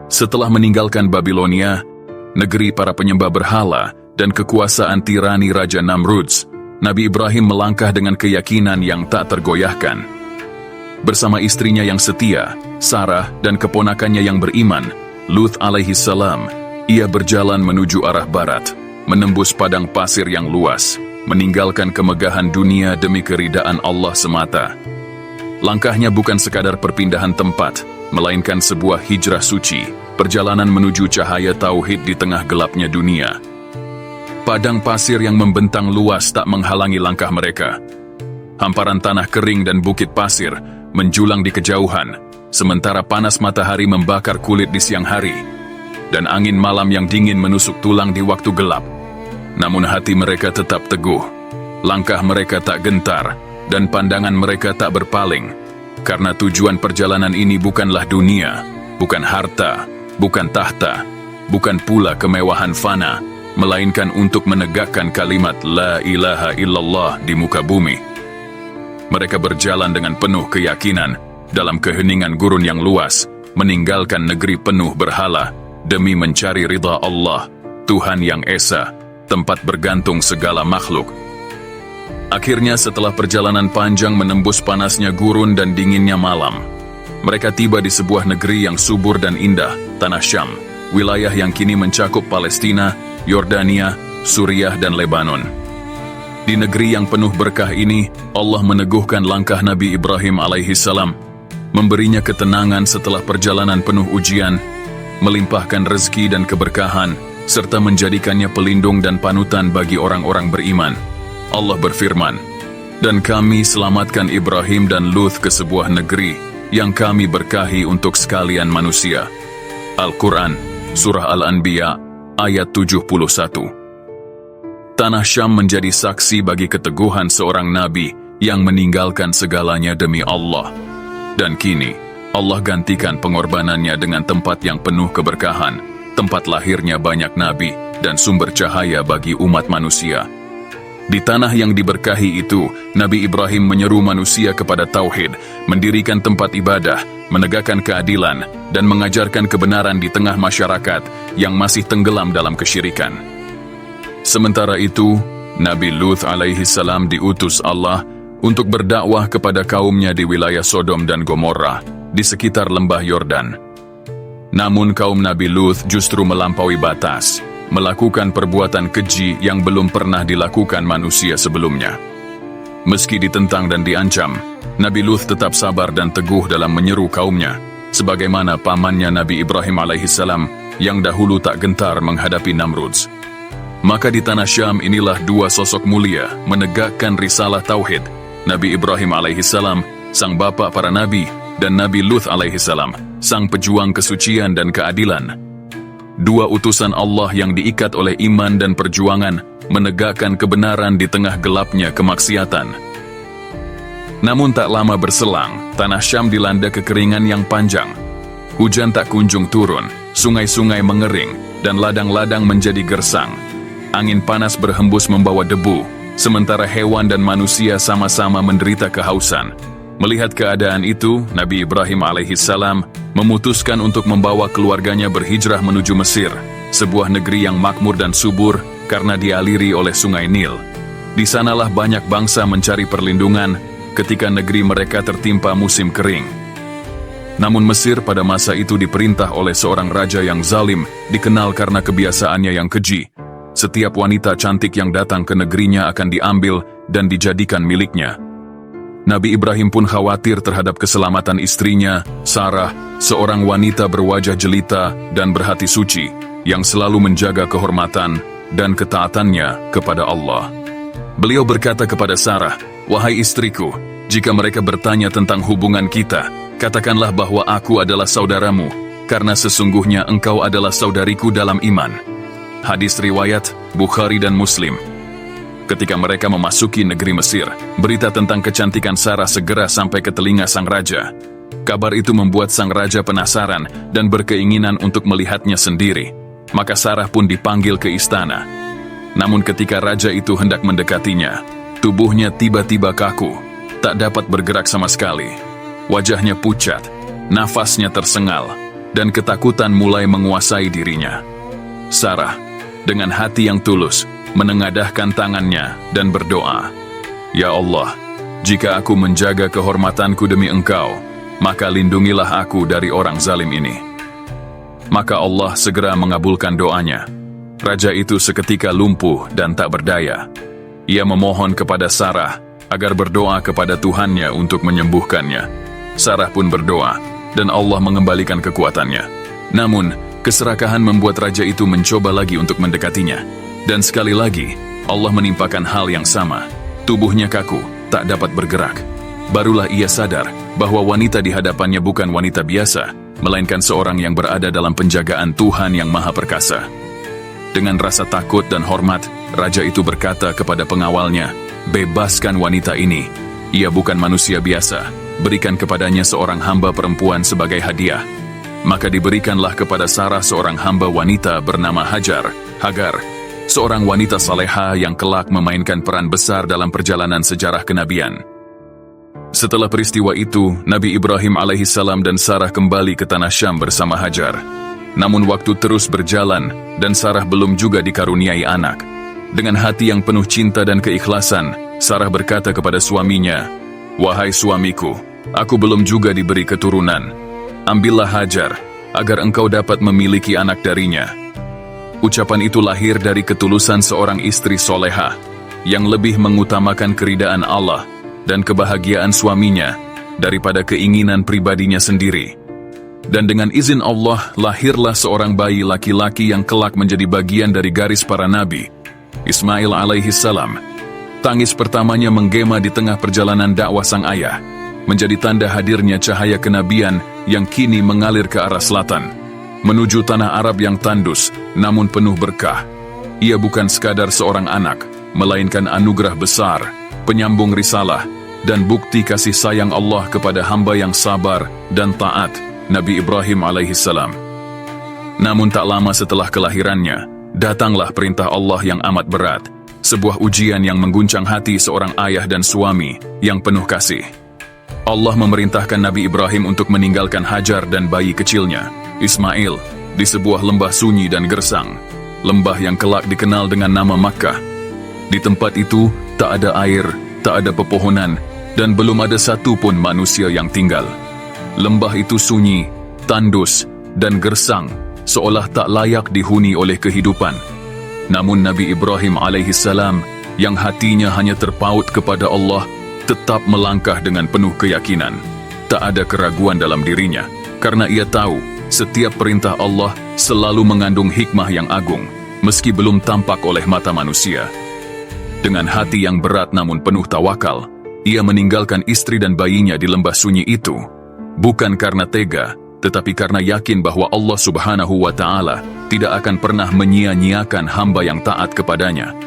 Setelah meninggalkan Babilonia, negeri para penyembah berhala dan kekuasaan tirani Raja Namrudz, Nabi Ibrahim melangkah dengan keyakinan yang tak tergoyahkan. Bersama istrinya yang setia, Sarah, dan keponakannya yang beriman, Lut alaihi salam, ia berjalan menuju arah barat, menembus padang pasir yang luas, meninggalkan kemegahan dunia demi keridaan Allah semata. Langkahnya bukan sekadar perpindahan tempat, melainkan sebuah hijrah suci, perjalanan menuju cahaya tauhid di tengah gelapnya dunia. Padang pasir yang membentang luas tak menghalangi langkah mereka. Hamparan tanah kering dan bukit pasir menjulang di kejauhan, sementara panas matahari membakar kulit di siang hari, dan angin malam yang dingin menusuk tulang di waktu gelap. Namun hati mereka tetap teguh, langkah mereka tak gentar, dan pandangan mereka tak berpaling, karena tujuan perjalanan ini bukanlah dunia, bukan harta, bukan tahta, bukan pula kemewahan fana, melainkan untuk menegakkan kalimat La ilaha illallah di muka bumi. Mereka berjalan dengan penuh keyakinan, dalam keheningan gurun yang luas, meninggalkan negeri penuh berhala, demi mencari ridha Allah, Tuhan yang Esa, tempat bergantung segala makhluk. Akhirnya setelah perjalanan panjang menembus panasnya gurun dan dinginnya malam, mereka tiba di sebuah negeri yang subur dan indah, Tanah Syam, wilayah yang kini mencakup Palestina, Yordania, Suriah, dan Lebanon. Di negeri yang penuh berkah ini, Allah meneguhkan langkah Nabi Ibrahim alaihi salam, memberinya ketenangan setelah perjalanan penuh ujian, melimpahkan rezeki dan keberkahan, serta menjadikannya pelindung dan panutan bagi orang-orang beriman. Allah berfirman, "Dan kami selamatkan Ibrahim dan Lut ke sebuah negeri yang kami berkahi untuk sekalian manusia." Al-Quran, Surah Al-Anbiya, ayat 71. Tanah Syam menjadi saksi bagi keteguhan seorang nabi yang meninggalkan segalanya demi Allah. Dan kini, Allah gantikan pengorbanannya dengan tempat yang penuh keberkahan, tempat lahirnya banyak nabi dan sumber cahaya bagi umat manusia. Di tanah yang diberkahi itu, Nabi Ibrahim menyeru manusia kepada tauhid, mendirikan tempat ibadah, menegakkan keadilan, dan mengajarkan kebenaran di tengah masyarakat yang masih tenggelam dalam kesyirikan. Sementara itu, Nabi Lut alaihi salam diutus Allah untuk berdakwah kepada kaumnya di wilayah Sodom dan Gomorrah, di sekitar lembah Yordan. Namun kaum Nabi Lut justru melampaui batas, melakukan perbuatan keji yang belum pernah dilakukan manusia sebelumnya. Meski ditentang dan diancam, Nabi Lut tetap sabar dan teguh dalam menyeru kaumnya, sebagaimana pamannya Nabi Ibrahim alaihissalam yang dahulu tak gentar menghadapi Namrudz. Maka di Tanah Syam inilah dua sosok mulia menegakkan risalah tauhid, Nabi Ibrahim alaihissalam, sang bapa para nabi, dan Nabi Lut alaihissalam, sang pejuang kesucian dan keadilan. Dua utusan Allah yang diikat oleh iman dan perjuangan, menegakkan kebenaran di tengah gelapnya kemaksiatan. Namun tak lama berselang, Tanah Syam dilanda kekeringan yang panjang. Hujan tak kunjung turun, sungai-sungai mengering, dan ladang-ladang menjadi gersang. Angin panas berhembus membawa debu, sementara hewan dan manusia sama-sama menderita kehausan. Melihat keadaan itu, Nabi Ibrahim alaihissalam memutuskan untuk membawa keluarganya berhijrah menuju Mesir, sebuah negeri yang makmur dan subur karena dialiri oleh sungai Nil. Di sanalah banyak bangsa mencari perlindungan ketika negeri mereka tertimpa musim kering. Namun Mesir pada masa itu diperintah oleh seorang raja yang zalim, dikenal karena kebiasaannya yang keji. Setiap wanita cantik yang datang ke negerinya akan diambil dan dijadikan miliknya. Nabi Ibrahim pun khawatir terhadap keselamatan istrinya, Sarah, seorang wanita berwajah jelita dan berhati suci, yang selalu menjaga kehormatan dan ketaatannya kepada Allah. Beliau berkata kepada Sarah, "Wahai istriku, jika mereka bertanya tentang hubungan kita, katakanlah bahwa aku adalah saudaramu, karena sesungguhnya engkau adalah saudariku dalam iman." Hadis riwayat Bukhari dan Muslim. Ketika mereka memasuki negeri Mesir, berita tentang kecantikan Sarah segera sampai ke telinga sang raja. Kabar itu membuat sang raja penasaran dan berkeinginan untuk melihatnya sendiri. Maka Sarah pun dipanggil ke istana. Namun ketika raja itu hendak mendekatinya, tubuhnya tiba-tiba kaku, tak dapat bergerak sama sekali. Wajahnya pucat, nafasnya tersengal, dan ketakutan mulai menguasai dirinya. Sarah, dengan hati yang tulus, menengadahkan tangannya dan berdoa, "Ya Allah, jika aku menjaga kehormatanku demi Engkau, maka lindungilah aku dari orang zalim ini." Maka Allah segera mengabulkan doanya. Raja itu seketika lumpuh dan tak berdaya. Ia memohon kepada Sarah agar berdoa kepada Tuhannya untuk menyembuhkannya. Sarah pun berdoa, dan Allah mengembalikan kekuatannya. Namun, keserakahan membuat raja itu mencoba lagi untuk mendekatinya. Dan sekali lagi, Allah menimpakan hal yang sama. Tubuhnya kaku, tak dapat bergerak. Barulah ia sadar bahwa wanita di hadapannya bukan wanita biasa, melainkan seorang yang berada dalam penjagaan Tuhan yang Maha Perkasa. Dengan rasa takut dan hormat, raja itu berkata kepada pengawalnya, "Bebaskan wanita ini. Ia bukan manusia biasa. Berikan kepadanya seorang hamba perempuan sebagai hadiah." Maka diberikanlah kepada Sarah seorang hamba wanita bernama Hagar, seorang wanita saleha yang kelak memainkan peran besar dalam perjalanan sejarah kenabian. Setelah peristiwa itu, Nabi Ibrahim alaihissalam dan Sarah kembali ke tanah Syam bersama Hajar. Namun waktu terus berjalan, dan Sarah belum juga dikaruniai anak. Dengan hati yang penuh cinta dan keikhlasan, Sarah berkata kepada suaminya, "Wahai suamiku, aku belum juga diberi keturunan. Ambillah Hajar, agar engkau dapat memiliki anak darinya." Ucapan itu lahir dari ketulusan seorang istri soleha, yang lebih mengutamakan keridaan Allah dan kebahagiaan suaminya daripada keinginan pribadinya sendiri. Dan dengan izin Allah, lahirlah seorang bayi laki-laki yang kelak menjadi bagian dari garis para nabi, Ismail alaihissalam. Tangis pertamanya menggema di tengah perjalanan dakwah sang ayah, menjadi tanda hadirnya cahaya kenabian yang kini mengalir ke arah selatan, menuju tanah Arab yang tandus, namun penuh berkah. Ia bukan sekadar seorang anak, melainkan anugerah besar, penyambung risalah, dan bukti kasih sayang Allah kepada hamba yang sabar dan taat, Nabi Ibrahim alaihissalam. Namun tak lama setelah kelahirannya, datanglah perintah Allah yang amat berat, sebuah ujian yang mengguncang hati seorang ayah dan suami yang penuh kasih. Allah memerintahkan Nabi Ibrahim untuk meninggalkan Hajar dan bayi kecilnya, Ismail, di sebuah lembah sunyi dan gersang, lembah yang kelak dikenal dengan nama Makkah. Di tempat itu, tak ada air, tak ada pepohonan, dan belum ada satu pun manusia yang tinggal. Lembah itu sunyi, tandus, dan gersang, seolah tak layak dihuni oleh kehidupan. Namun Nabi Ibrahim alaihissalam, yang hatinya hanya terpaut kepada Allah, tetap melangkah dengan penuh keyakinan. Tak ada keraguan dalam dirinya, karena ia tahu setiap perintah Allah selalu mengandung hikmah yang agung, meski belum tampak oleh mata manusia. Dengan hati yang berat namun penuh tawakal, ia meninggalkan istri dan bayinya di lembah sunyi itu, bukan karena tega, tetapi karena yakin bahwa Allah Subhanahu wa Ta'ala tidak akan pernah menyia-nyiakan hamba yang taat kepadanya.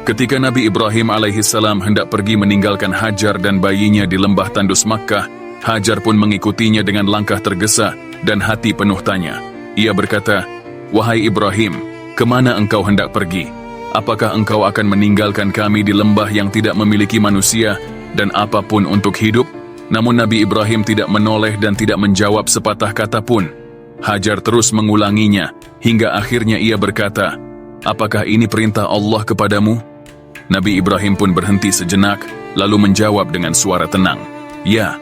Ketika Nabi Ibrahim alaihissalam hendak pergi meninggalkan Hajar dan bayinya di lembah tandus Makkah, Hajar pun mengikutinya dengan langkah tergesa dan hati penuh tanya. Ia berkata, "Wahai Ibrahim, kemana engkau hendak pergi? Apakah engkau akan meninggalkan kami di lembah yang tidak memiliki manusia dan apapun untuk hidup?" Namun Nabi Ibrahim tidak menoleh dan tidak menjawab sepatah kata pun. Hajar terus mengulanginya, hingga akhirnya ia berkata, "Apakah ini perintah Allah kepadamu?" Nabi Ibrahim pun berhenti sejenak, lalu menjawab dengan suara tenang, "Ya."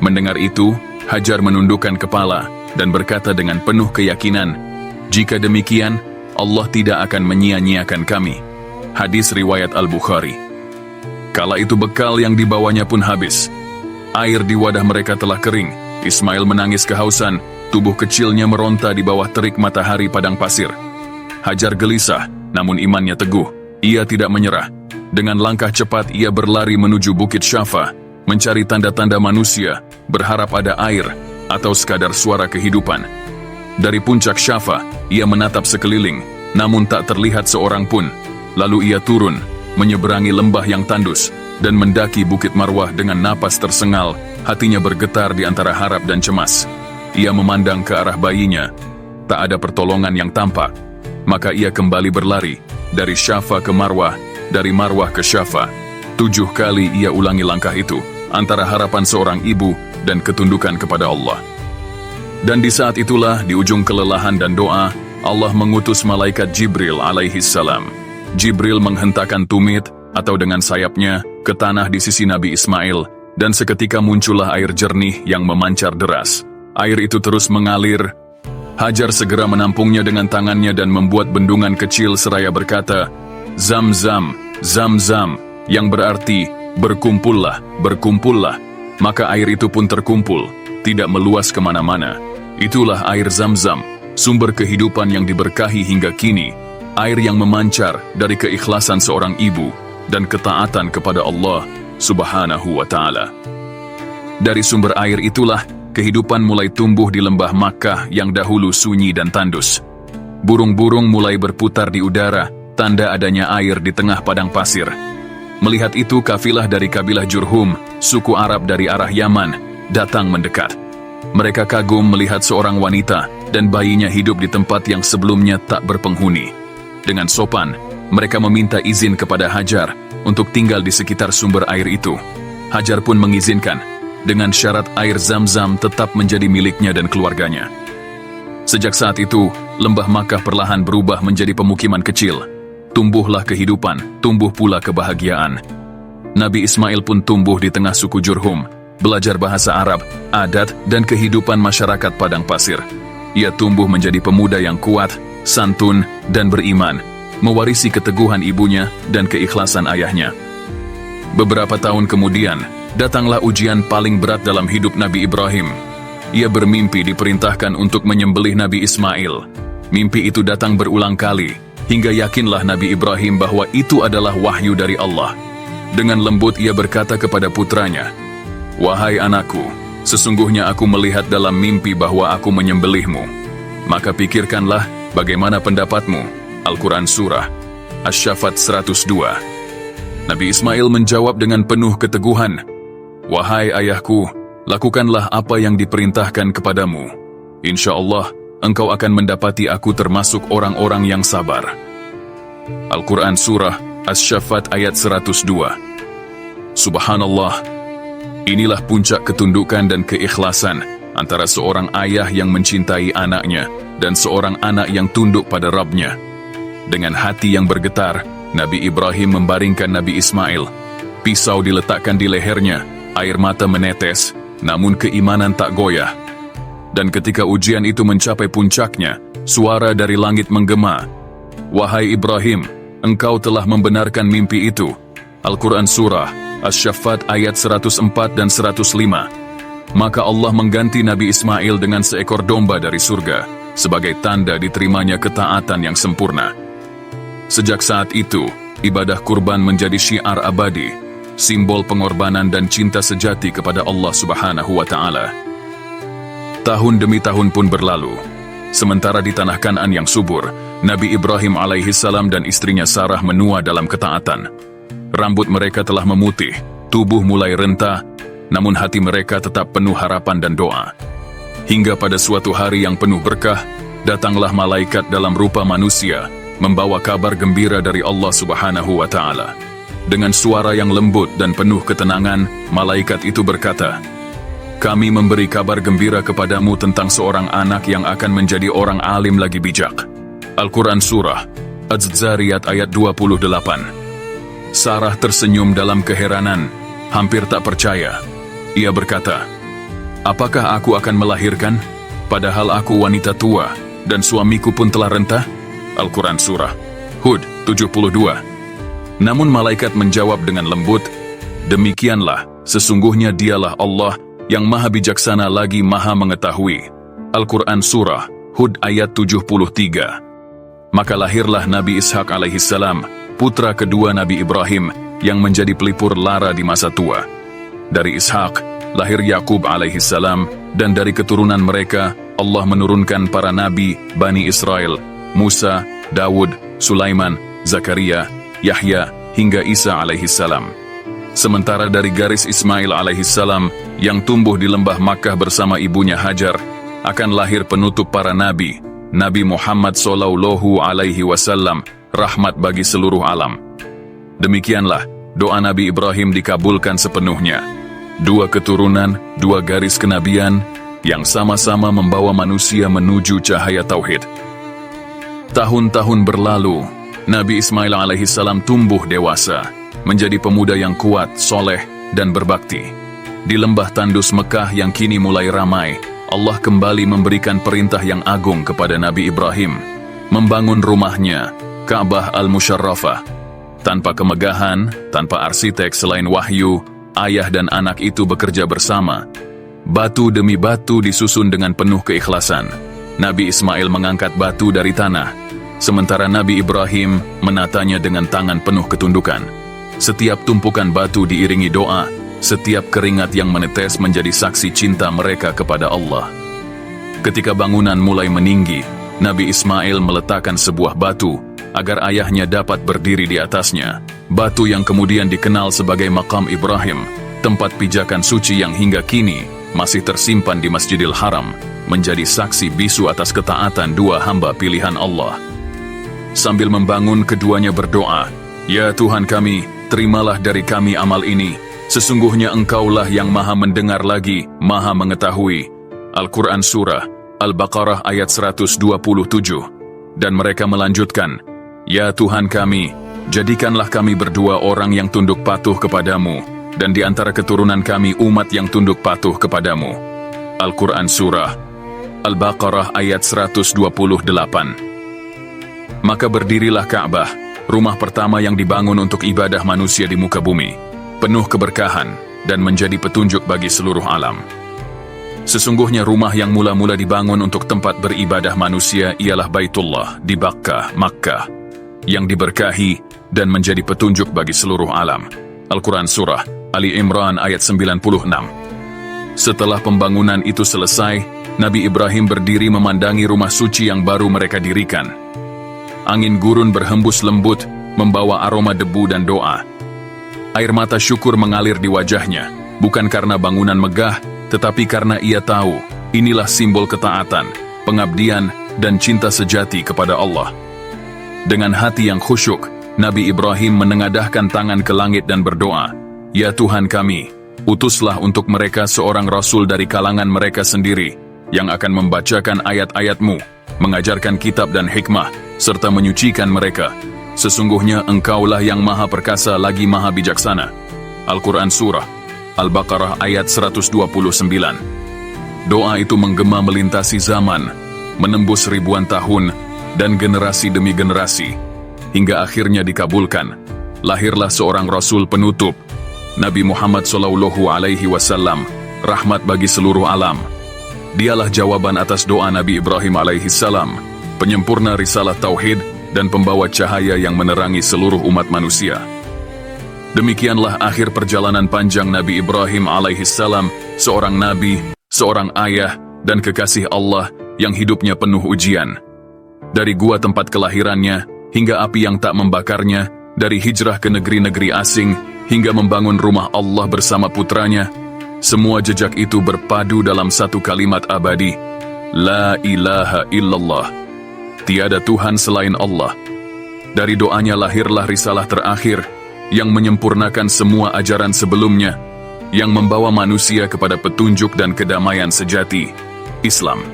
Mendengar itu, Hajar menundukkan kepala dan berkata dengan penuh keyakinan, "Jika demikian, Allah tidak akan menyia-nyiakan kami." Hadis riwayat Al-Bukhari. Kala itu bekal yang dibawanya pun habis. Air di wadah mereka telah kering. Ismail menangis kehausan, tubuh kecilnya meronta di bawah terik matahari padang pasir. Hajar gelisah, namun imannya teguh. Ia tidak menyerah. Dengan langkah cepat ia berlari menuju Bukit Syafa, mencari tanda-tanda manusia, berharap ada air, atau sekadar suara kehidupan. Dari puncak Syafa, ia menatap sekeliling, namun tak terlihat seorang pun. Lalu ia turun, menyeberangi lembah yang tandus, dan mendaki Bukit Marwah dengan napas tersengal, hatinya bergetar di antara harap dan cemas. Ia memandang ke arah bayinya, tak ada pertolongan yang tampak. Maka ia kembali berlari, dari Syafa ke Marwah, dari Marwah ke Syafa. 7 kali ia ulangi langkah itu, antara harapan seorang ibu dan ketundukan kepada Allah. Dan di saat itulah, di ujung kelelahan dan doa, Allah mengutus malaikat Jibril alaihi salam. Jibril menghentakkan tumit, atau dengan sayapnya, ke tanah di sisi Nabi Ismail, dan seketika muncullah air jernih yang memancar deras. Air itu terus mengalir. Hajar segera menampungnya dengan tangannya dan membuat bendungan kecil seraya berkata, Zam-zam, Zam-zam, yang berarti, berkumpullah, berkumpullah. Maka air itu pun terkumpul, tidak meluas kemana-mana. Itulah air Zam-zam, sumber kehidupan yang diberkahi hingga kini, air yang memancar dari keikhlasan seorang ibu dan ketaatan kepada Allah Subhanahu wa Ta'ala. Dari sumber air itulah, kehidupan mulai tumbuh di lembah Makkah yang dahulu sunyi dan tandus. Burung-burung mulai berputar di udara, tanda adanya air di tengah padang pasir. Melihat itu, kafilah dari kabilah Jurhum, suku Arab dari arah Yaman, datang mendekat. Mereka kagum melihat seorang wanita dan bayinya hidup di tempat yang sebelumnya tak berpenghuni. Dengan sopan, mereka meminta izin kepada Hajar untuk tinggal di sekitar sumber air itu. Hajar pun mengizinkan, dengan syarat air Zam-zam tetap menjadi miliknya dan keluarganya. Sejak saat itu, lembah Makkah perlahan berubah menjadi pemukiman kecil. Tumbuhlah kehidupan, tumbuh pula kebahagiaan. Nabi Ismail pun tumbuh di tengah suku Jurhum, belajar bahasa Arab, adat, dan kehidupan masyarakat padang pasir. Ia tumbuh menjadi pemuda yang kuat, santun, dan beriman, mewarisi keteguhan ibunya dan keikhlasan ayahnya. Beberapa tahun kemudian, datanglah ujian paling berat dalam hidup Nabi Ibrahim. Ia bermimpi diperintahkan untuk menyembelih Nabi Ismail. Mimpi itu datang berulang kali, hingga yakinlah Nabi Ibrahim bahwa itu adalah wahyu dari Allah. Dengan lembut ia berkata kepada putranya, Wahai anakku, sesungguhnya aku melihat dalam mimpi bahwa aku menyembelihmu. Maka pikirkanlah bagaimana pendapatmu. Al-Quran Surah Asy-Syaffat 102. Nabi Ismail menjawab dengan penuh keteguhan, Wahai ayahku, lakukanlah apa yang diperintahkan kepadamu. Insya Allah, engkau akan mendapati aku termasuk orang-orang yang sabar. Al-Quran Surah Asy-Syaffat ayat 102. Subhanallah, inilah puncak ketundukan dan keikhlasan antara seorang ayah yang mencintai anaknya dan seorang anak yang tunduk pada Rabb-nya. Dengan hati yang bergetar, Nabi Ibrahim membaringkan Nabi Ismail. Pisau diletakkan di lehernya, air mata menetes, namun keimanan tak goyah. Dan ketika ujian itu mencapai puncaknya, suara dari langit menggema, Wahai Ibrahim, engkau telah membenarkan mimpi itu. Al-Quran Surah Asy-Syaffat ayat 104 dan 105. Maka Allah mengganti Nabi Ismail dengan seekor domba dari surga, sebagai tanda diterimanya ketaatan yang sempurna. Sejak saat itu, ibadah kurban menjadi syiar abadi, simbol pengorbanan dan cinta sejati kepada Allah Subhanahu wa Ta'ala. Tahun demi tahun pun berlalu. Sementara di tanah Kan'an yang subur, Nabi Ibrahim alaihissalam dan istrinya Sarah menua dalam ketaatan. Rambut mereka telah memutih, tubuh mulai rentah, namun hati mereka tetap penuh harapan dan doa. Hingga pada suatu hari yang penuh berkah, datanglah malaikat dalam rupa manusia, membawa kabar gembira dari Allah Subhanahu wa Ta'ala. Dengan suara yang lembut dan penuh ketenangan, malaikat itu berkata, Kami memberi kabar gembira kepadamu tentang seorang anak yang akan menjadi orang alim lagi bijak. Al-Quran Surah Az-Zariyat ayat 28. Sarah tersenyum dalam keheranan, hampir tak percaya. Ia berkata, Apakah aku akan melahirkan, padahal aku wanita tua, dan suamiku pun telah rentah? Al-Quran Surah Hud 72. Namun malaikat menjawab dengan lembut, Demikianlah, sesungguhnya dialah Allah yang maha bijaksana lagi maha mengetahui. Al-Quran Surah Hud ayat 73. Maka lahirlah Nabi Ishak alaihissalam, putra kedua Nabi Ibrahim yang menjadi pelipur lara di masa tua. Dari Ishak, lahir Yakub alaihissalam, dan dari keturunan mereka, Allah menurunkan para nabi, Bani Israel, Musa, Dawud, Sulaiman, Zakaria, Yahya, hingga Isa alaihissalam. Sementara dari garis Ismail alaihissalam, yang tumbuh di lembah Makkah bersama ibunya Hajar, akan lahir penutup para nabi, Nabi Muhammad sallallahu alaihi wasallam, rahmat bagi seluruh alam. Demikianlah, doa Nabi Ibrahim dikabulkan sepenuhnya. 2 keturunan, 2 garis kenabian, yang sama-sama membawa manusia menuju cahaya tauhid. Tahun-tahun berlalu, Nabi Ismail alaihissalam tumbuh dewasa, menjadi pemuda yang kuat, soleh, dan berbakti. Di lembah tandus Mekah yang kini mulai ramai, Allah kembali memberikan perintah yang agung kepada Nabi Ibrahim, membangun rumahnya, Ka'bah Al-Musharrafah. Tanpa kemegahan, tanpa arsitek selain wahyu, ayah dan anak itu bekerja bersama. Batu demi batu disusun dengan penuh keikhlasan. Nabi Ismail mengangkat batu dari tanah, sementara Nabi Ibrahim menatanya dengan tangan penuh ketundukan. Setiap tumpukan batu diiringi doa, setiap keringat yang menetes menjadi saksi cinta mereka kepada Allah. Ketika bangunan mulai meninggi, Nabi Ismail meletakkan sebuah batu agar ayahnya dapat berdiri di atasnya. Batu yang kemudian dikenal sebagai Maqam Ibrahim, tempat pijakan suci yang hingga kini masih tersimpan di Masjidil Haram, menjadi saksi bisu atas ketaatan dua hamba pilihan Allah. Sambil membangun, keduanya berdoa, "Ya Tuhan kami, terimalah dari kami amal ini. Sesungguhnya Engkaulah yang maha mendengar lagi, maha mengetahui." Al-Quran Surah Al-Baqarah ayat 127. Dan mereka melanjutkan, "Ya Tuhan kami, jadikanlah kami berdua orang yang tunduk patuh kepadamu, dan di antara keturunan kami umat yang tunduk patuh kepadamu." Al-Quran Surah Al-Baqarah ayat 128. Maka berdirilah Ka'bah, rumah pertama yang dibangun untuk ibadah manusia di muka bumi, penuh keberkahan dan menjadi petunjuk bagi seluruh alam. Sesungguhnya rumah yang mula-mula dibangun untuk tempat beribadah manusia ialah Baitullah di Makkah, yang diberkahi dan menjadi petunjuk bagi seluruh alam. Al-Quran Surah Ali Imran ayat 96. Setelah pembangunan itu selesai, Nabi Ibrahim berdiri memandangi rumah suci yang baru mereka dirikan. Angin gurun berhembus lembut, membawa aroma debu dan doa. Air mata syukur mengalir di wajahnya, bukan karena bangunan megah, tetapi karena ia tahu, inilah simbol ketaatan, pengabdian, dan cinta sejati kepada Allah. Dengan hati yang khusyuk, Nabi Ibrahim menengadahkan tangan ke langit dan berdoa, "Ya Tuhan kami, utuslah untuk mereka seorang rasul dari kalangan mereka sendiri, yang akan membacakan ayat-ayat-Mu, mengajarkan kitab dan hikmah, serta menyucikan mereka. Sesungguhnya Engkaulah yang maha perkasa lagi maha bijaksana." Al-Quran Surah Al-Baqarah ayat 129. Doa itu menggema melintasi zaman, menembus ribuan tahun, dan generasi demi generasi, hingga akhirnya dikabulkan. Lahirlah seorang Rasul penutup, Nabi Muhammad SAW, rahmat bagi seluruh alam. Dialah jawaban atas doa Nabi Ibrahim alaihissalam, penyempurna risalah tauhid dan pembawa cahaya yang menerangi seluruh umat manusia. Demikianlah akhir perjalanan panjang Nabi Ibrahim alaihissalam, seorang nabi, seorang ayah, dan kekasih Allah yang hidupnya penuh ujian. Dari gua tempat kelahirannya, hingga api yang tak membakarnya, dari hijrah ke negeri-negeri asing, hingga membangun rumah Allah bersama putranya, semua jejak itu berpadu dalam satu kalimat abadi, La ilaha illallah. Tiada Tuhan selain Allah. Dari doanya lahirlah risalah terakhir, yang menyempurnakan semua ajaran sebelumnya, yang membawa manusia kepada petunjuk dan kedamaian sejati, Islam.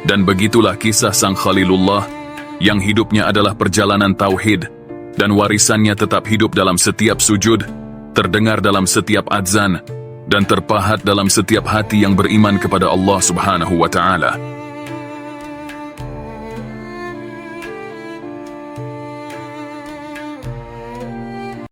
Dan begitulah kisah sang Khalilullah, yang hidupnya adalah perjalanan tauhid, dan warisannya tetap hidup dalam setiap sujud, terdengar dalam setiap adzan, dan terpahat dalam setiap hati yang beriman kepada Allah Subhanahu wa Ta'ala.